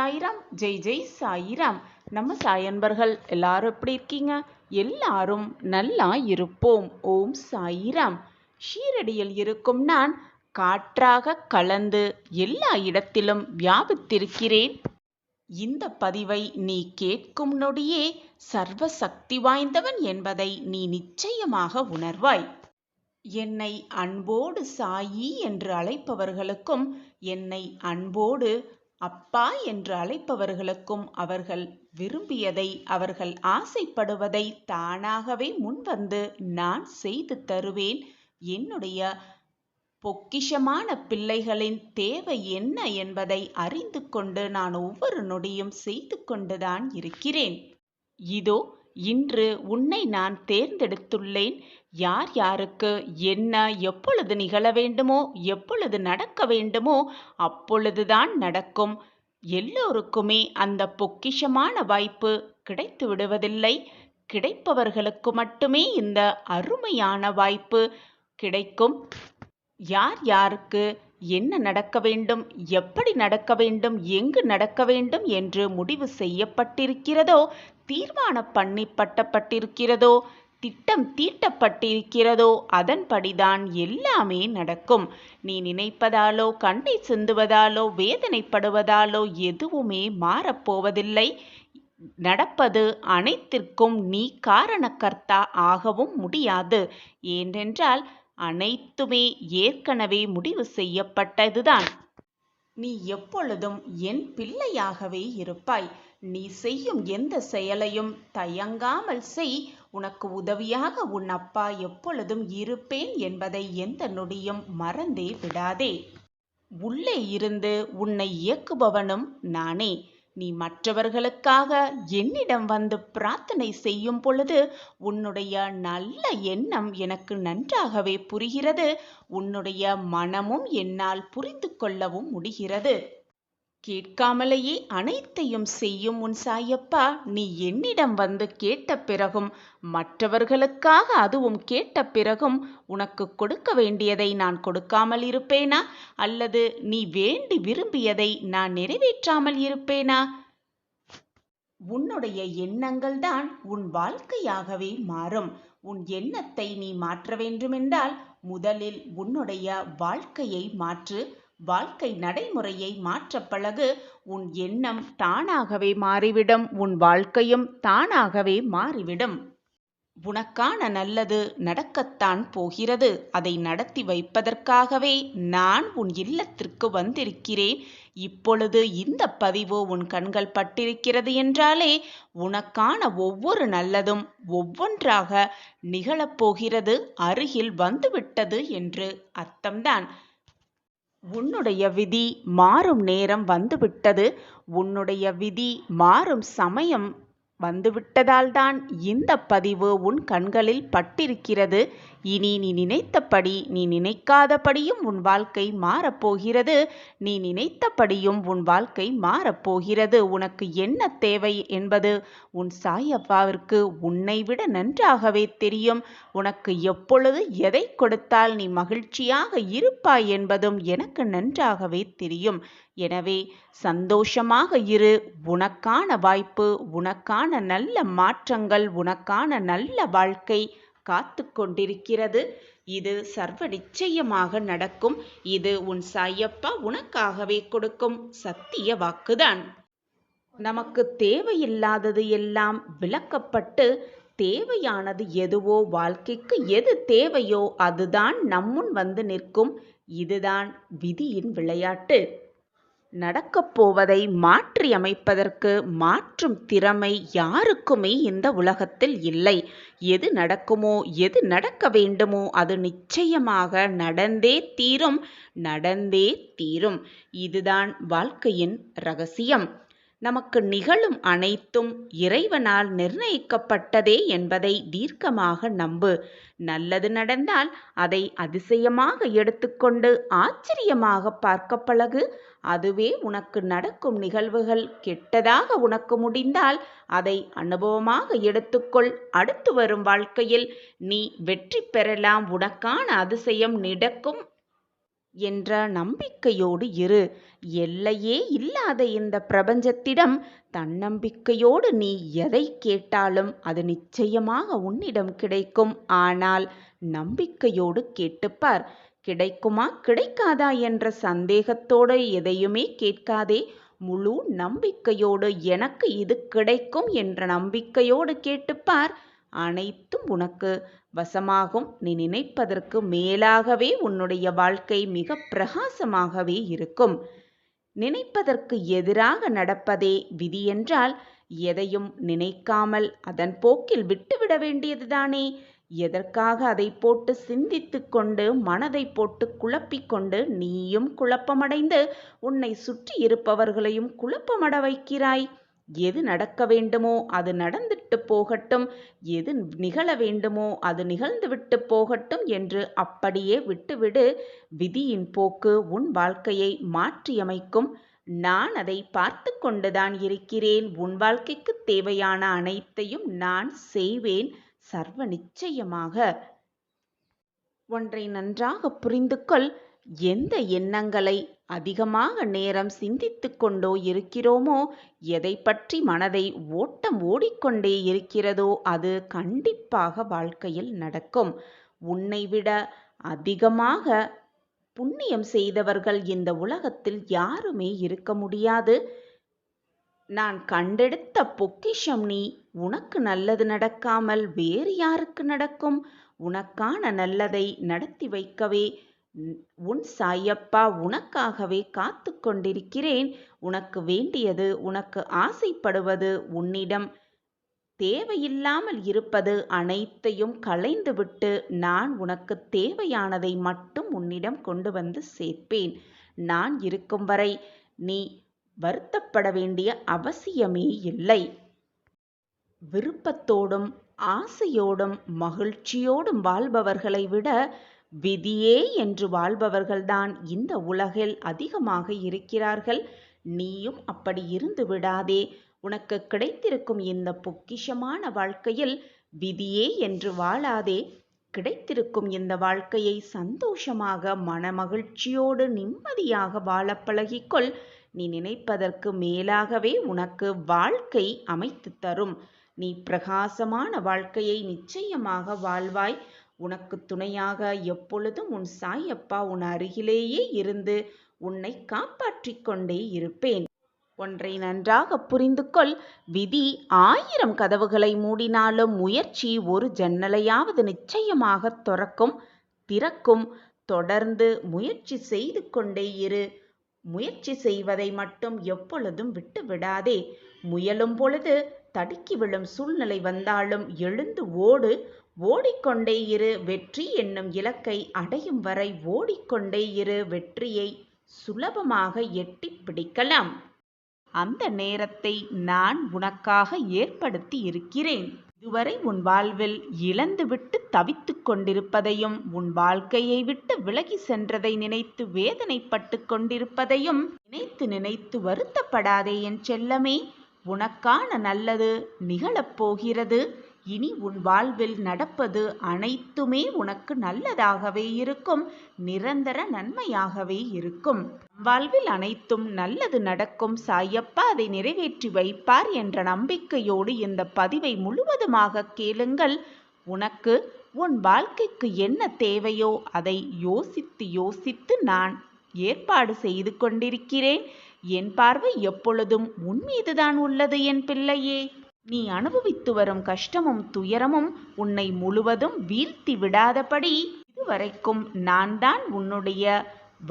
சாயிராம். ஜெய் ஜெய் சாயிராம். நம்ம சாயன்பர்கள் எல்லாரும் எப்படி இருக்கீங்க? எல்லாரும் நல்லா இருப்போம். ஓம் சாயிராம். ஷீரடியில் இருக்கும் நான் காற்றாக கலந்து எல்லா இடத்திலும் வியாபித்திருக்கிறேன். இந்த பதிவை நீ கேட்கும் நொடியே சர்வ சக்தி வாய்ந்தவன் என்பதை நீ நிச்சயமாக உணர்வாய். என்னை அன்போடு சாயி என்று அழைப்பவர்களுக்கும் என்னை அன்போடு அப்பா என்று அழைப்பவர்களுக்கும் அவர்கள் விரும்பியதை, அவர்கள் ஆசைப்படுவதை தானாகவே முன்வந்து நான் செய்து தருவேன். என்னுடைய பொக்கிஷமான பிள்ளைகளின் தேவை என்ன என்பதை அறிந்து கொண்டு நான் ஒவ்வொரு நொடியும் செய்து கொண்டுதான் இருக்கிறேன். இதோ இன்று உன்னை நான் தேர்ந்தெடுத்துள்ளேன். யார் யாருக்கு என்ன எப்பொழுது நிகழ வேண்டுமோ, எப்பொழுது நடக்க வேண்டுமோ அப்பொழுதுதான் நடக்கும். எல்லோருக்குமே அந்த பொக்கிஷமான வாய்ப்பு கிடைத்து விடுவதில்லை. கிடைப்பவர்களுக்கு மட்டுமே இந்த அருமையான வாய்ப்பு கிடைக்கும். யார் யாருக்கு என்ன நடக்க வேண்டும், எப்படி நடக்க வேண்டும், எங்கு நடக்க வேண்டும் என்று முடிவு செய்யப்பட்டிருக்கிறதோ, தீர்மானம் பண்ணப்பட்டிருக்கிறதோ, திட்டம் தீட்டப்பட்டிருக்கிறதோ அதன்படிதான் எல்லாமே நடக்கும். நீ நினைப்பதாலோ, கண்ணீர் சிந்துவதாலோ, வேதனைப்படுவதாலோ எதுவுமே மாறப்போவதில்லை. நடப்பது அனைத்திற்கும் நீ காரணக்கர்த்தா ஆகவும் முடியாது. ஏனென்றால் அனைத்துமே ஏற்கனவே முடிவு செய்யப்பட்டதுதான். நீ எப்பொழுதும் என் பிள்ளையாகவே இருப்பாய். நீ செய்யும் எந்த செயலையும் தயங்காமல் செய். உனக்கு உதவியாக உன் அப்பா எப்பொழுதும் இருப்பேன் என்பதை எந்த நொடியும் மறந்தே விடாதே. உள்ளே இருந்து உன்னை இயக்குபவனும் நானே. நீ மற்றவர்களுக்காக என்னிடம் வந்து பிரார்த்தனை செய்யும் பொழுது உன்னுடைய நல்ல எண்ணம் எனக்கு நன்றாகவே புரிகிறது. உன்னுடைய மனமும் என்னால் புரிந்து கொள்ளவும் முடிகிறது. கேட்காமலேயே அனைத்தையும் செய்யும் உன் சாயப்பா நீ என்னிடம் வந்து கேட்ட பிறகும், மற்றவர்களுக்காக அதுவும் கேட்ட பிறகும் உனக்கு கொடுக்க வேண்டியதை நான் கொடுக்காமல் இருப்பேனா? அல்லது நீ வேண்டி விரும்பியதை நான் நிறைவேற்றாமல் இருப்பேனா? உன்னுடைய எண்ணங்கள் தான் உன் வாழ்க்கையாகவே மாறும். உன் எண்ணத்தை நீ மாற்ற வேண்டுமென்றால் முதலில் உன்னுடைய வாழ்க்கையை மாற்று. வாழ்க்கை நடைமுறையை மாற்ற பழகு. உன் எண்ணம் தானாகவே மாறிவிடும். உன் வாழ்க்கையும் தானாகவே மாறிவிடும். உனக்கான நல்லது நடக்கத்தான் போகிறது. அதை நடத்தி வைப்பதற்காகவே நான் உன் இல்லத்திற்கு வந்திருக்கிறேன். இப்பொழுது இந்த பதிவு உன் கண்கள் பட்டிருக்கிறது என்றாலே உனக்கான ஒவ்வொரு நல்லதும் ஒவ்வொன்றாக நிகழப்போகிறது, அருகில் வந்துவிட்டது என்று அர்த்தம்தான். உன்னுடைய விதி மாறும் நேரம் வந்துவிட்டது. உன்னுடைய விதி மாறும் சமயம் வந்துவிட்டதால் தான் இந்த பதிவு உன் கண்களில் பட்டிருக்கிறது. இனி நீ நினைத்தபடி, நீ நினைக்காதபடியும் உன் வாழ்க்கை மாறப்போகிறது. நீ நினைத்தபடியும் உன் வாழ்க்கை மாறப்போகிறது. உனக்கு என்ன தேவை என்பது உன் சாயப்பாவிற்கு உன்னை விட நன்றாகவே தெரியும். உனக்கு எப்பொழுது எதை கொடுத்தால் நீ மகிழ்ச்சியாக இருப்பாய் என்பதும் எனக்கு நன்றாகவே தெரியும். எனவே சந்தோஷமாக இரு. உனக்கான வாய்ப்பு, உனக்கான நல்ல மாற்றங்கள், உனக்கான நல்ல வாழ்க்கை காத்து கொண்டிருக்கிறது. இது சர்வ நிச்சயமாக நடக்கும். இது உன் சாயப்பா உனக்காகவே கொடுக்கும் சத்திய வாக்குதான். நமக்கு தேவையில்லாதது எல்லாம் விளக்கப்பட்டு தேவையானது எதுவோ, வாழ்க்கைக்கு எது தேவையோ அதுதான் நம்முன் வந்து நிற்கும். இதுதான் விதியின் விளையாட்டு. நடக்கப் போவதை மாற்றி அமைப்பதற்கு மாற்றும் திறமை யாருக்குமே இந்த உலகத்தில் இல்லை. எது நடக்குமோ, எது நடக்க வேண்டுமோ அது நிச்சயமாக நடந்தே தீரும், நடந்தே தீரும். இதுதான் வாழ்க்கையின் ரகசியம். நமக்கு நிகழும் அனைத்தும் இறைவனால் நிர்ணயிக்கப்பட்டதே என்பதை தீர்க்கமாக நம்பு. நல்லது நடந்தால் அதை அதிசயமாக எடுத்துக்கொண்டு ஆச்சரியமாக பார்க்க பழகு. அதுவே உனக்கு நடக்கும் நிகழ்வுகள் கெட்டதாக உனக்கு முடிந்தால் அதை அனுபவமாக எடுத்துக்கொள். அடுத்து வரும் வாழ்க்கையில் நீ வெற்றி பெறலாம். உனக்கான அதிசயம் நடக்கும். என்ற நம்பிக்கையோடு இரு. எல்லையே இல்லாத இந்த பிரபஞ்சத்திடம் தன்னம்பிக்கையோடு நீ எதை கேட்டாலும் அது நிச்சயமாக உன்னிடம் கிடைக்கும். ஆனால் நம்பிக்கையோடு கேட்டுப்பார். கிடைக்குமா கிடைக்காதா என்ற சந்தேகத்தோடு எதையுமே கேட்காதே. முழு நம்பிக்கையோடு எனக்கு இது கிடைக்கும் என்ற நம்பிக்கையோடு கேட்டுப்பார். அனைத்தும் உனக்கு வசமாகும். நீ நினைப்பதற்கு மேலாகவே உன்னுடைய வாழ்க்கை மிக பிரகாசமாகவே இருக்கும். நினைப்பதற்கு எதிராக நடப்பதே விதி என்றால் எதையும் நினைக்காமல் அதன் போக்கில் விட்டுவிட வேண்டியதுதானே. எதற்காக அதை போட்டு சிந்தித்து கொண்டு மனதை போட்டு குழப்பிக்கொண்டு நீயும் குழப்பமடைந்து உன்னை சுற்றி இருப்பவர்களையும் குழப்பமட வைக்கிறாய்? எது நடக்க வேண்டுமோ அது நடந்துட்டு போகட்டும், எது நிகழ வேண்டுமோ அது நிகழ்ந்துவிட்டு போகட்டும் என்று அப்படியே விட்டுவிடு. விதியின் போக்கு உன் வாழ்க்கையை மாற்றியமைக்கும். நான் அதை பார்த்து கொண்டுதான் இருக்கிறேன். உன் வாழ்க்கைக்கு தேவையான அனைத்தையும் நான் செய்வேன், சர்வ நிச்சயமாக. ஒன்றை நன்றாக புரிந்து கொள். எந்த எண்ணங்களை அதிகமாக நேரம் சிந்தித்து கொண்டோ இருக்கிறோமோ, எதை பற்றி மனதை ஓட்டம் ஓடிக்கொண்டே இருக்கிறதோ அது கண்டிப்பாக வாழ்க்கையில் நடக்கும். உன்னை விட அதிகமாக புண்ணியம் செய்தவர்கள் இந்த உலகத்தில் யாருமே இருக்க முடியாது. நான் கண்டெடுத்த பொக்கிஷம் நீ. உனக்கு நல்லது நடக்காமல் வேறு யாருக்கு நடக்கும்? உனக்கான நல்லதை நடத்தி வைக்கவே உன் சாயப்பா உனக்காகவே காத்து கொண்டிருக்கிறேன். உனக்கு வேண்டியது, உனக்கு ஆசைப்படுவது, உன்னிடம் தேவையில்லாமல் இருப்பது அனைத்தையும் களைந்துவிட்டு நான் உனக்கு தேவையானதை மட்டும் உன்னிடம் கொண்டு வந்து சேர்ப்பேன். நான் இருக்கும் வரை நீ வருத்தப்பட வேண்டிய அவசியமே இல்லை. விருப்பத்தோடும் ஆசையோடும் மகிழ்ச்சியோடும் வாழ்பவர்களை விட விதியே என்று வாழ்பவர்கள்தான் இந்த உலகில் அதிகமாக இருக்கிறார்கள். நீயும் அப்படி இருந்து விடாதே. உனக்கு கிடைத்திருக்கும் இந்த பொக்கிஷமான வாழ்க்கையில் விதியே என்று வாழாதே. கிடைத்திருக்கும் இந்த வாழ்க்கையை சந்தோஷமாக மனமகிழ்ச்சியோடு நிம்மதியாக வாழ பழகிக்கொள். நீ நினைப்பதற்கு மேலாகவே உனக்கு வாழ்க்கை அமைத்து தரும். நீ பிரகாசமான வாழ்க்கையை நிச்சயமாக வாழ்வாய். உனக்கு துணையாக எப்பொழுதும் உன் சாயப்பா உன் அருகிலேயே இருந்து உன்னை காப்பாற்றிக் கொண்டே இருப்பேன். ஒன்றை நன்றாக புரிந்து கொள். விதி 1000 கதவுகளை மூடினாலும் முயற்சி ஒரு ஜன்னலையாவது நிச்சயமாக திறக்கும். தொடர்ந்து முயற்சி செய்து கொண்டே இரு. முயற்சி செய்வதை மட்டும் எப்பொழுதும் விட்டு விடாதே. முயலும் பொழுது தடுக்கி விழும் சூழ்நிலை வந்தாலும் எழுந்து ஓடு. ஓடிக்கொண்டே இரு. வெற்றி என்னும் இலக்கை அடையும் வரை ஓடிக்கொண்டே இரு. வெற்றியை சுலபமாக எட்டி பிடிக்கலாம். அந்த நேரத்தை நான் உனக்காக ஏற்படுத்தி இருக்கிறேன். இதுவரை உன் வாழ்வில் இழந்துவிட்டு தவித்து கொண்டிருப்பதையும், உன் வாழ்க்கையை விட்டு விலகி சென்றதை நினைத்து வேதனைப்பட்டு கொண்டிருப்பதையும் நினைத்து நினைத்து வருத்தப்படாதே என் செல்லமே. உனக்கான நல்லது நிகழப்போகிறது. இனி உன் வாழ்வில் நடப்பது அனைத்துமே உனக்கு நல்லதாகவே இருக்கும். நிரந்தர நன்மையாகவே இருக்கும். வாழ்வில் அனைத்தும் நல்லது நடக்கும். சாயப்பா அதை நிறைவேற்றி வைப்பார் என்ற நம்பிக்கையோடு இந்த பதிவை முழுவதுமாக கேளுங்கள். உனக்கு உன் வாழ்க்கைக்கு என்ன தேவையோ அதை யோசித்து யோசித்து நான் ஏற்பாடு செய்து கொண்டிருக்கிறேன். என் பார்வை எப்பொழுதும் உன் மீதுதான் உள்ளது என் பிள்ளையே. நீ அனுபவித்து வரும் கஷ்டமும் துயரமும் உன்னை முழுவதும் வீழ்த்தி விடாதபடி இதுவரைக்கும் நான் தான் உன்னுடைய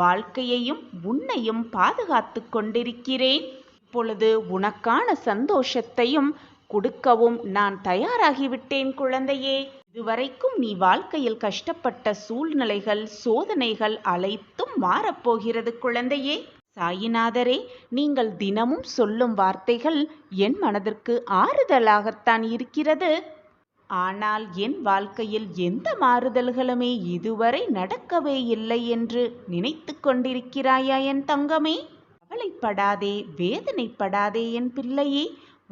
வாழ்க்கையையும் உன்னையும் பாதுகாத்து கொண்டிருக்கிறேன். இப்பொழுது உனக்கான சந்தோஷத்தையும் கொடுக்கவும் நான் தயாராகிவிட்டேன் குழந்தையே. இதுவரைக்கும் நீ வாழ்க்கையில் கஷ்டப்பட்ட சூழ்நிலைகள், சோதனைகள் அனைத்தும் மாறப்போகிறது குழந்தையே. சாயிநாதரே, நீங்கள் தினமும் சொல்லும் வார்த்தைகள் என் மனதிற்கு ஆறுதலாகத்தான் இருக்கிறது. ஆனால் என் வாழ்க்கையில் எந்த மாறுதல்களுமே இதுவரை நடக்கவே இல்லை என்று நினைத்து கொண்டிருக்கிறாயா என் தங்கமே? கவலைப்படாதே, வேதனைப்படாதே என் பிள்ளையே.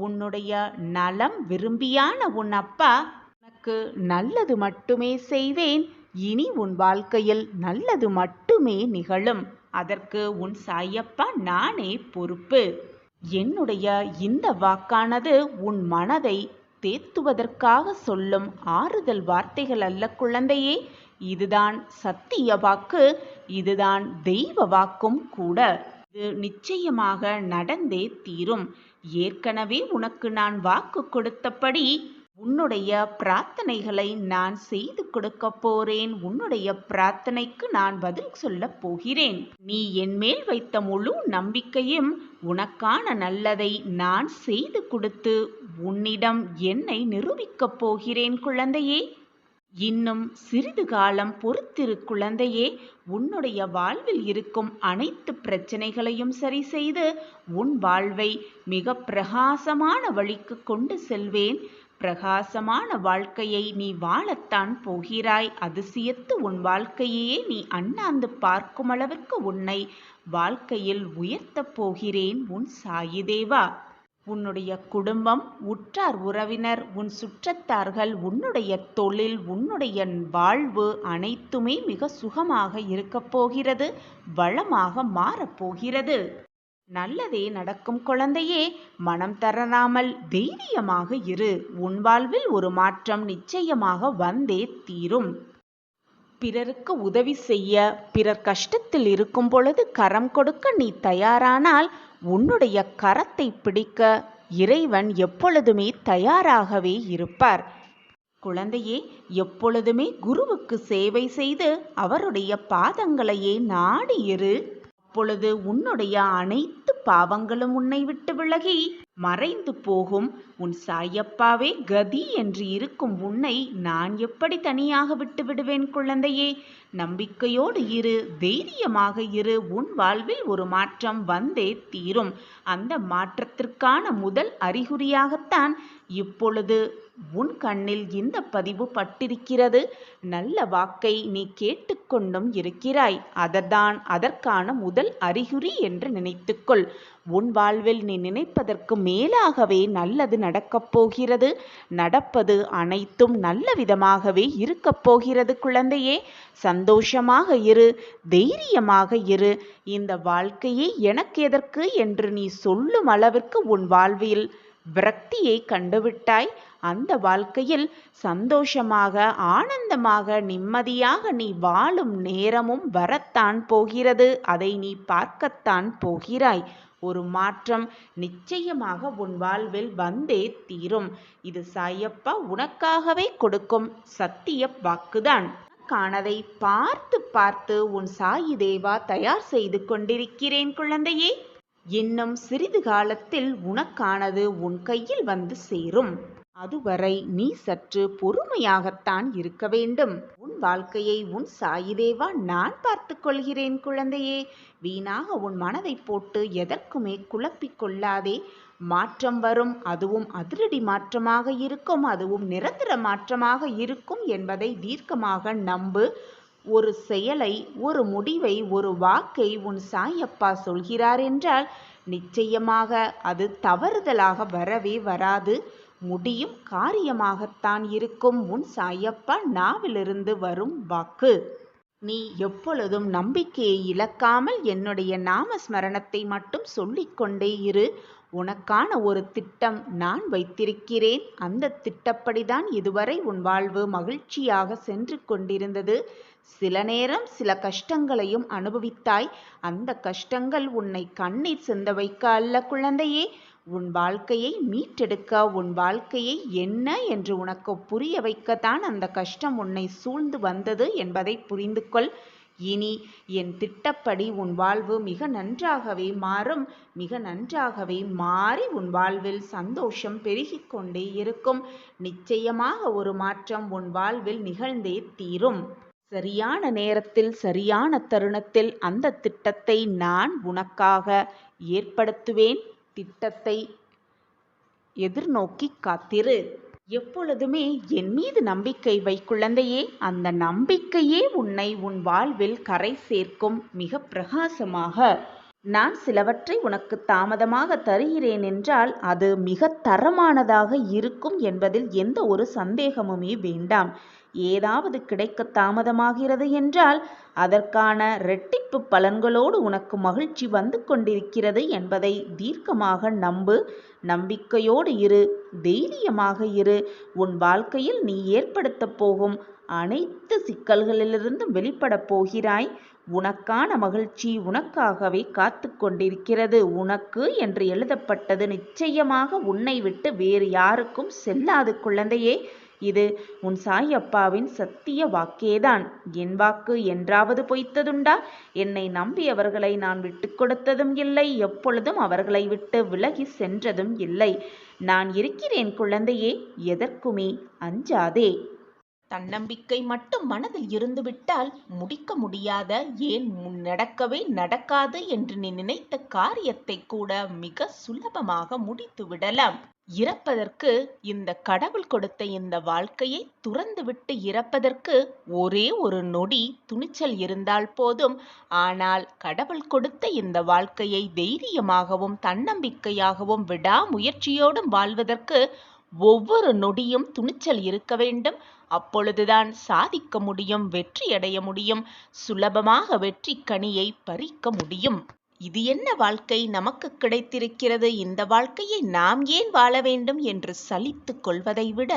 உன்னுடைய நலம் விரும்பியான உன் அப்பா உனக்கு நல்லது மட்டுமே செய்வேன். இனி உன் வாழ்க்கையில் நல்லது மட்டுமே நிகழும். அதற்கு உன் சாயப்பா நானே பொறுப்பு. என்னுடைய இந்த வாக்கானது உன் மனதை தேத்துவதற்காக சொல்லும் ஆறுதல் வார்த்தைகள் அல்ல குழந்தையே. இதுதான் சத்திய வாக்கு, இதுதான் தெய்வ வாக்கும் கூட. இது நிச்சயமாக நடந்தே தீரும். ஏற்கனவே உனக்கு நான் வாக்கு கொடுத்தபடி உன்னுடைய பிரார்த்தனைகளை நான் செய்து கொடுக்க போறேன். உன்னுடைய பிரார்த்தனைக்கு நான் பதில் சொல்ல போகிறேன். நீ என் மேல் வைத்த முழு நம்பிக்கையும் உனக்கான நல்லதை நான் செய்து கொடுத்து உன்னிடம் என்னை நிரூபிக்கப் போகிறேன் குழந்தையே. இன்னும் சிறிது காலம் பொறுத்திரு குழந்தையே. உன்னுடைய வாழ்வில் இருக்கும் அனைத்து பிரச்சனைகளையும் சரி செய்து உன் வாழ்வை மிக பிரகாசமான வழிக்கு கொண்டு செல்வேன். பிரகாசமான வாழ்க்கையை நீ வாழத்தான் போகிறாய். அதிசயத்து உன் வாழ்க்கையே நீ அண்ணாந்து பார்க்கும் அளவிற்கு உன்னை வாழ்க்கையில் உயர்த்தப் போகிறேன் உன் சாயி தேவா. உன்னுடைய குடும்பம், உற்றார் உறவினர், உன் சுற்றத்தார்கள், உன்னுடைய தொழில், உன்னுடைய வாழ்வு அனைத்துமே மிக சுகமாக இருக்கப் போகிறது. வளமாக மாறப்போகிறது. நல்லதே நடக்கும் குழந்தையே. மனம் தளராமல் தைரியமாக இரு. உன் வாழ்வில் ஒரு மாற்றம் நிச்சயமாக வந்தே தீரும். பிறருக்கு உதவி செய்ய, பிறர் கஷ்டத்தில் இருக்கும் பொழுது கரம் கொடுக்க நீ தயாரானால் உன்னுடைய கரத்தை பிடிக்க இறைவன் எப்பொழுதுமே தயாராகவே இருப்பார். குழந்தையே, எப்பொழுதுமே குருவுக்கு சேவை செய்து அவருடைய பாதங்களையே நாடி இரு. அப்பொழுது உன்னுடைய அனைத்து பாவங்களும் உன்னை விட்டு விலகி மறைந்து போகும். உன் சாயப்பாவே கதி என்று இருக்கும் உன்னை நான் எப்படி தனியாக விட்டு விடுவேன் குழந்தையே. நம்பிக்கையோடு இரு, தைரியமாக இரு. உன் வாழ்வில் ஒரு மாற்றம் வந்தே தீரும். அந்த மாற்றத்திற்கான முதல் அறிகுறியாகத்தான் இப்பொழுது உன் கண்ணில் இந்த பதிவு பட்டிருக்கிறது. நல்ல வாக்கை நீ கேட்டுக்கொண்டும் இருக்கிறாய். அதற்கான முதல் அறிகுறி என்று நினைத்துக்கொள். உன் வாழ்வில் நீ நினைப்பதற்கு மேலாகவே நல்லது நடக்கப் போகிறது. நடப்பது அனைத்தும் நல்ல விதமாகவே இருக்கப் போகிறது குழந்தையே. சந்தோஷமாக இரு, தைரியமாக இரு. இந்த வாழ்க்கையே எனக்கு எதற்கு என்று நீ சொல்லும் அளவிற்கு உன் வாழ்வில் விரக்தியை கண்டுவிட்டாய். அந்த வாழ்க்கையில் சந்தோஷமாக, ஆனந்தமாக, நிம்மதியாக நீ வாழும் நேரமும் வரத்தான் போகிறது. அதை நீ பார்க்கத்தான் போகிறாய். ஒரு மாற்றம் நிச்சயமாக உன் வாழ்வில் வந்தே தீரும். இது சாயப்பா உனக்காகவே கொடுக்கும் சத்திய வாக்குதான். உனக்கானதை பார்த்து பார்த்து உன் சாயி தேவா தயார் செய்து கொண்டிருக்கிறேன் குழந்தையே. இன்னும் சிறிது காலத்தில் உனக்கானது உன் கையில் வந்து சேரும். அதுவரை நீ சற்று பொறுமையாகத்தான் இருக்க வேண்டும். உன் வாழ்க்கையை உன் சாயி தேவா நான் பார்த்து கொள்கிறேன் குழந்தையே. வீணாக உன் மனதை போட்டு எதற்குமே குழப்பிக் கொள்ளாதே. மாற்றம் வரும். அதுவும் அதிரடி மாற்றமாக இருக்கும். அதுவும் நிரந்தர மாற்றமாக இருக்கும் என்பதை தீர்க்கமாக நம்பு. ஒரு செயலை, ஒரு முடிவை, ஒரு வாக்கை உன் சாயப்பா சொல்கிறார் என்றால் நிச்சயமாக அது தவறுதலாக வரவே வராது. முடியும் காரியமாகத்தான் இருக்கும் உன் சாயப்பா நாவிலிருந்து வரும் வாக்கு. நீ எப்பொழுதும் நம்பிக்கையை இழக்காமல் என்னுடைய நாமஸ்மரணத்தை மட்டும் சொல்லிக்கொண்டே இரு. உனக்கான ஒரு திட்டம் நான் வைத்திருக்கிறேன். அந்த திட்டப்படிதான் இதுவரை உன் வாழ்வு மகிழ்ச்சியாக சென்று கொண்டிருந்தது. சில நேரம் சில கஷ்டங்களையும் அனுபவித்தாய். அந்த கஷ்டங்கள் உன்னை கண்ணீர் சிந்த வைக்க அல்ல குழந்தையே. உன் வாழ்க்கையை மீட்டெடுக்க, உன் வாழ்க்கையை என்ன என்று உனக்கு புரிய வைக்கத்தான் அந்த கஷ்டம் உன்னை சூழ்ந்து வந்தது என்பதை புரிந்து கொள். இனி என் திட்டப்படி உன் வாழ்வு மிக நன்றாகவே மாறும். மிக நன்றாகவே மாறி உன் வாழ்வில் சந்தோஷம் பெருகிக் கொண்டே இருக்கும். நிச்சயமாக ஒரு மாற்றம் உன் வாழ்வில் நிகழ்ந்தே தீரும். சரியான நேரத்தில், சரியான தருணத்தில் அந்த திட்டத்தை நான் உனக்காக ஏற்படுத்துவேன். திட்டத்தை எதிர்நோக்கி காத்திரு. எப்பொழுதுமே என் மீது நம்பிக்கை வை குழந்தையே. அந்த நம்பிக்கையே உன்னை உன் வாழ்வில் கரை சேர்க்கும். மிக பிரகாசமாக நான் சிலவற்றை உனக்கு தாமதமாக தருகிறேன் என்றால் அது மிக தரமானதாக இருக்கும் என்பதில் எந்த ஒரு சந்தேகமுமே வேண்டாம். ஏதாவது கிடைக்க தாமதமாகிறது என்றால் அதற்கான இரட்டிப்பு பலன்களோடு உனக்கு மகிழ்ச்சி வந்து கொண்டிருக்கிறது என்பதை தீர்க்கமாக நம்பு. நம்பிக்கையோடு இரு, தைரியமாக இரு. உன் வாழ்க்கையில் நீ ஏற்படுத்தப் போகும் அனைத்து சிக்கல்களிலிருந்தும் வெளிப்படப் போகிறாய். உனக்கான மகிழ்ச்சி உனக்காகவே காத்து கொண்டிருக்கிறது. உனக்கு என்று எழுதப்பட்டது நிச்சயமாக உன்னை விட்டு வேறு யாருக்கும் செல்லாது குழந்தையே. இது உன் சாயப்பாவின் சத்திய வாக்கேதான். என் வாக்கு என்றாவது பொய்த்ததுண்டா? என்னை நம்பியவர்களை நான் விட்டு கொடுத்ததும் இல்லை, எப்பொழுதும் அவர்களை விட்டு விலகி சென்றதும் இல்லை. நான் இருக்கிறேன் குழந்தையே, எதற்குமே அஞ்சாதே. தன்னம்பிக்கை மட்டும் மனதில் இருந்துவிட்டால் முடிக்க முடியாத, ஏன் நடக்கவே நடக்காது என்று நீ நினைத்த காரியத்தை கூட மிக சுலபமாக முடித்து விடலாம். இறப்பதற்கு இந்த கடவுள் கொடுத்த இந்த வாழ்க்கையை துறந்துவிட்டு இறப்பதற்கு ஒரே ஒரு நொடி துணிச்சல் இருந்தால் போதும். ஆனால் கடவுள் கொடுத்த இந்த வாழ்க்கையை தைரியமாகவும் தன்னம்பிக்கையாகவும் விடாமுயற்சியோடும் வாழ்வதற்கு ஒவ்வொரு நொடியும் துணிச்சல் இருக்க வேண்டும். அப்பொழுதுதான் சாதிக்க முடியும், வெற்றியடைய முடியும், சுலபமாக வெற்றி கனியை பறிக்க முடியும். இது என்ன வாழ்க்கை நமக்கு கிடைத்திருக்கிறது, இந்த வாழ்க்கையை நாம் ஏன் வாழ வேண்டும் என்று சலித்து கொள்வதை விட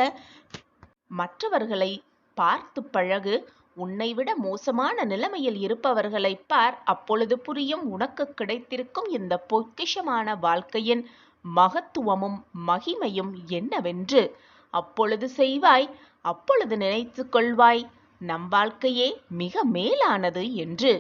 மற்றவர்களை பார்த்து பழகு. உன்னை விட மோசமான நிலைமையில் இருப்பவர்களை பார், அப்பொழுது புரியும் உனக்கு கிடைத்திருக்கும் இந்த பொக்கிஷமான வாழ்க்கையின் மகத்துவமும் மகிமையும் என்னவென்று. அப்பொழுது செய்வாய், அப்பொழுது நினைத்து கொள்வாய், நம் வாழ்க்கையே மிக மேலானது என்று.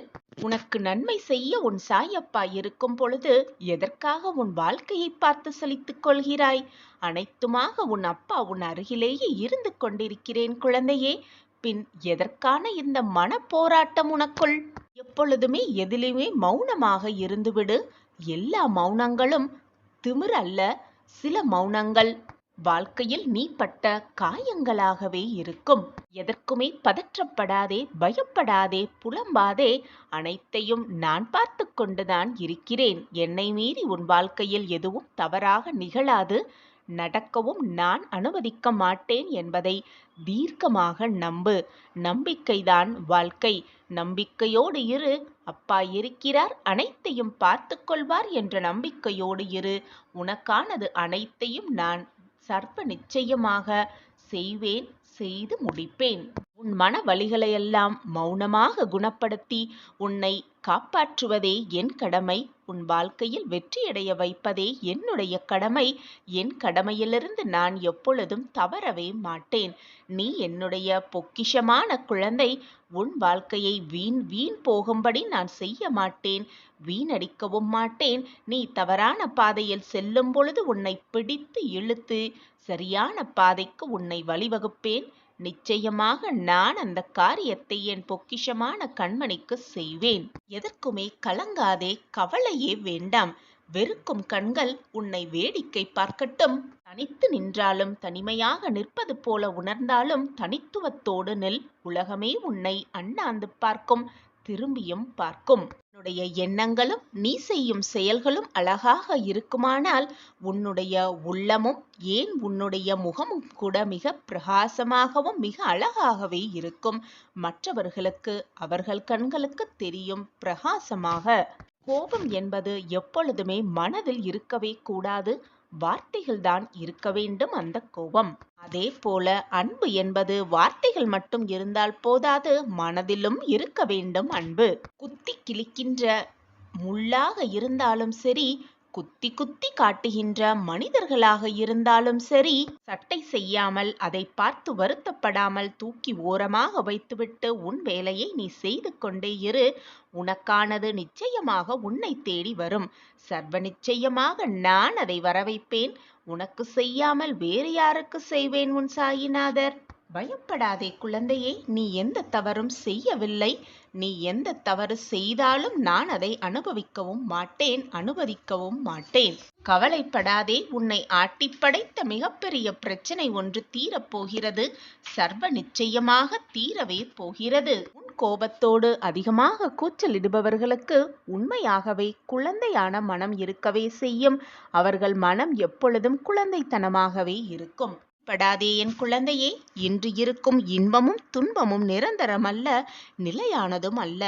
உனக்கு நன்மை செய்ய உன் சாயப்பா இருக்கும் பொழுது எதற்காக உன் வாழ்க்கையை பார்த்து சலித்துக் கொள்கிறாய்? அனைத்துமாக உன் அப்பா உன் அருகிலேயே இருந்து கொண்டிருக்கிறேன் குழந்தையே. பின் எதற்கான இந்த மன போராட்டம் உனக்குள்? எப்பொழுதுமே எதிலுமே மௌனமாக இருந்துவிடு. எல்லா மௌனங்களும் திமிர் அல்ல. சில மௌனங்கள் வாழ்க்கையில் நீ பட்ட காயங்களாகவே இருக்கும். எதற்குமே பதற்றப்படாதே, பயப்படாதே, புலம்பாதே. அனைத்தையும் நான் பார்த்து கொண்டுதான் இருக்கிறேன். என்னை மீறி உன் வாழ்க்கையில் எதுவும் தவறாக நிகழாது, நடக்கவும் நான் அனுமதிக்க மாட்டேன் என்பதை தீர்க்கமாக நம்பு. நம்பிக்கைதான் வாழ்க்கை. நம்பிக்கையோடு இரு. அப்பா இருக்கிறார், அனைத்தையும் பார்த்து கொள்வார் என்ற நம்பிக்கையோடு இரு. உனக்கானது அனைத்தையும் நான் சர்வ நிச்சயமாக செய்வேன், செய்து முடிப்பேன். உன் மன வலிகளையெல்லாம் மௌனமாக குணப்படுத்தி உன்னை காப்பாற்றுவதே என் கடமை. உன் வாழ்க்கையில் வெற்றியடைய வைப்பதே என்னுடைய கடமை. என் கடமையிலிருந்து நான் எப்பொழுதும் தவறவே மாட்டேன். நீ என்னுடைய பொக்கிஷமான குழந்தை. உன் வாழ்க்கையை வீண் போகும்படி நான் செய்ய மாட்டேன், வீணடிக்கவும் மாட்டேன். நீ தவறான பாதையில் செல்லும் பொழுது உன்னை பிடித்து இழுத்து சரியான பாதைக்கு உன்னை வழிவகுப்பேன். நிச்சயமாக நான் அந்த காரியத்தை என் பொக்கிஷமான கண்மணிக்கு செய்வேன். எதற்குமே கலங்காதே, கவலையே வேண்டாம். வெறுக்கும் கண்கள் உன்னை வேடிக்கை பார்க்கட்டும். தனித்து நின்றாலும் தனிமையாக நிற்பது போல உணர்ந்தாலும் தனித்துவத்தோடு நில். உலகமே உன்னை அண்ணாந்து பார்க்கும், திரும்பியும் பார்க்கும். உன்னுடைய எண்ணங்களும் நீ செய்யும் செயல்களும் அழகாக இருக்குமானால் உன்னுடைய உள்ளமும், ஏன் உன்னுடைய முகமும் கூட மிக பிரகாசமாகவும் மிக அழகாகவே இருக்கும். மற்றவர்களுக்கு அவர்கள் கண்களுக்கு தெரியும் பிரகாசமாக. கோபம் என்பது எப்பொழுதுமே மனதில் இருக்கவே கூடாது. வார்த்தைகள்தான் இருக்க வேண்டும் அந்த கோபம். அதே போல அன்பு என்பது வார்த்தைகள் மட்டும் இருந்தால் போதாது, மனதிலும் இருக்க வேண்டும் அன்பு. குத்தி கிழிக்கின்ற முள்ளாக இருந்தாலும் சரி, குத்தி குத்தி காட்டுகின்ற மனிதர்களாக இருந்தாலும் சரி, சட்டை செய்யாமல் அதை பார்த்து வருத்தப்படாமல் தூக்கி ஓரமாக வைத்துவிட்டு உன் வேலையை நீ செய்து கொண்டே இரு. உனக்கானது நிச்சயமாக உன்னை தேடி வரும். சர்வ நிச்சயமாக நான் அதை வரவைப்பேன். உனக்கு செய்யாமல் வேறு யாருக்கு செய்வேன் உன் சாயிநாதர்? பயப்படாதே குழந்தையே, நீ எந்த தவறும் செய்யவில்லை. நீ எந்த தவறு செய்தாலும் நான் அதை அனுபவிக்கவும் மாட்டேன், அனுமதிக்கவும் மாட்டேன். கவலைப்படாதே, உன்னை ஆட்டிப்படைத்த மிகப்பெரிய பிரச்சனை ஒன்று தீரப்போகிறது. சர்வ நிச்சயமாக தீரவே போகிறது. உன் கோபத்தோடு அதிகமாக கூச்சலிடுபவர்களுக்கு உண்மையாகவே குழந்தையான மனம் இருக்கவே செய்யும். அவர்கள் மனம் எப்பொழுதும் குழந்தைத்தனமாகவே இருக்கும். படாதே என் குழந்தையே, இன்று இருக்கும் இன்பமும் துன்பமும் நிரந்தரமல்ல, நிலையானதும் அல்ல.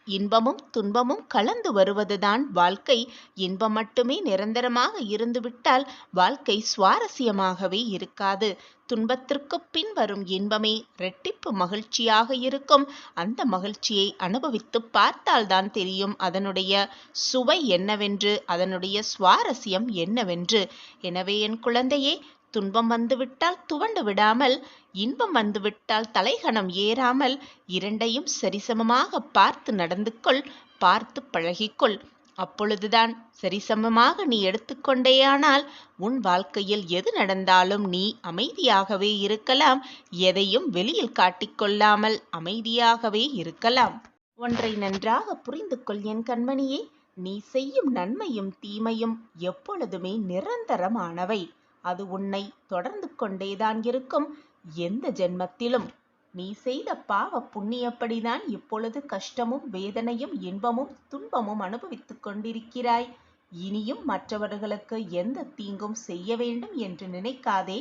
இன்பமும் துன்பமும் கலந்து வருவதுதான் வாழ்க்கை. இன்பம் மட்டுமே நிரந்தரமாக இருந்துவிட்டால் வாழ்க்கை சுவாரஸ்யமாகவே இருக்காது. துன்பத்திற்கு பின் வரும் இன்பமே இரட்டிப்பு மகிழ்ச்சியாக இருக்கும். அந்த மகிழ்ச்சியை அனுபவித்து பார்த்தால்தான் தெரியும் அதனுடைய சுவை என்னவென்று, அதனுடைய சுவாரஸ்யம் என்னவென்று. எனவே என் குழந்தையே, துன்பம் வந்துவிட்டால் துவண்டு விடாமல், இன்பம் வந்துவிட்டால் தலைகணம் ஏறாமல், இரண்டையும் சரிசமமாக பார்த்து நடந்து கொள், பார்த்து பழகிக்கொள். அப்பொழுதுதான் சரிசமமாக நீ எடுத்துக்கொண்டேயானால் உன் வாழ்க்கையில் எது நடந்தாலும் நீ அமைதியாகவே இருக்கலாம். எதையும் வெளியில் காட்டிக்கொள்ளாமல் அமைதியாகவே இருக்கலாம். ஒன்றை நன்றாக புரிந்து கொள் என் கண்மணியே, நீ செய்யும் நன்மையும் தீமையும் எப்பொழுதுமே நிரந்தரமானவை. அது உன்னை தொடர்ந்து கொண்டேதான் இருக்கும். எந்த ஜென்மத்திலும் நீ செய்த பாவ புண்ணியப்படிதான் இப்பொழுது கஷ்டமும் வேதனையும் இன்பமும் துன்பமும் அனுபவித்துக் கொண்டிருக்கிறாய். இனியும் மற்றவர்களுக்கு எந்த தீங்கும் செய்ய வேண்டும் என்று நினைக்காதே.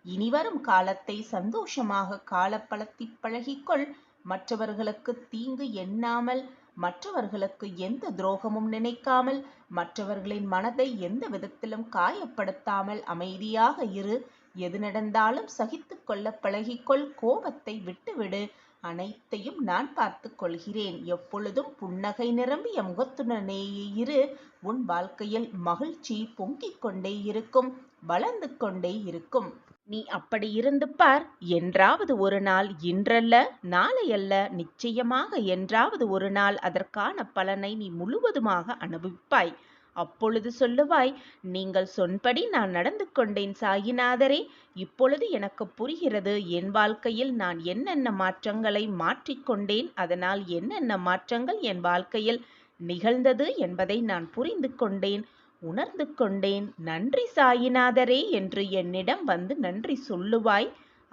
இனிவரும் காலத்தை சந்தோஷமாக காலப்பழத்தி பழகிக்கொள். மற்றவர்களுக்கு தீங்கு எண்ணாமல், மற்றவர்களுக்கு எந்த துரோகமும் நினைக்காமல், மற்றவர்களின் மனதை எந்த விதத்திலும் காயப்படுத்தாமல் அமைதியாக இரு. எது நடந்தாலும் சகித்து கொள்ள பழகிக்கொள். கோபத்தை விட்டுவிடு. அனைத்தையும் நான் பார்த்து கொள்கிறேன். எப்பொழுதும் புன்னகை நிரம்பிய முகத்துடனேயே இரு. உன் வாழ்க்கையில் மகிழ்ச்சி பொங்கிக் கொண்டே இருக்கும், வளர்ந்து கொண்டே இருக்கும். நீ அப்படி இருந்து பார். என்றாவது ஒரு நாள், இன்றல்ல நாளையல்ல, நிச்சயமாக என்றாவது ஒரு நாள் அதற்கான பலனை நீ முழுவதுமாக அனுபவிப்பாய். அப்பொழுது சொல்லுவாய், நீங்கள் சொன்படி நான் நடந்து கொண்டேன் சாயிநாதரே. இப்பொழுது எனக்கு புரிகிறது, என் வாழ்க்கையில் நான் என்னென்ன மாற்றங்களை மாற்றிக்கொண்டேன், அதனால் என்னென்ன மாற்றங்கள் என் வாழ்க்கையில் நிகழ்ந்தது என்பதை நான் புரிந்து கொண்டேன், உணர்ந்து கொண்டேன். நன்றி சாயிநாதரே என்று என்னிடம் வந்து நன்றி சொல்லுவாய்.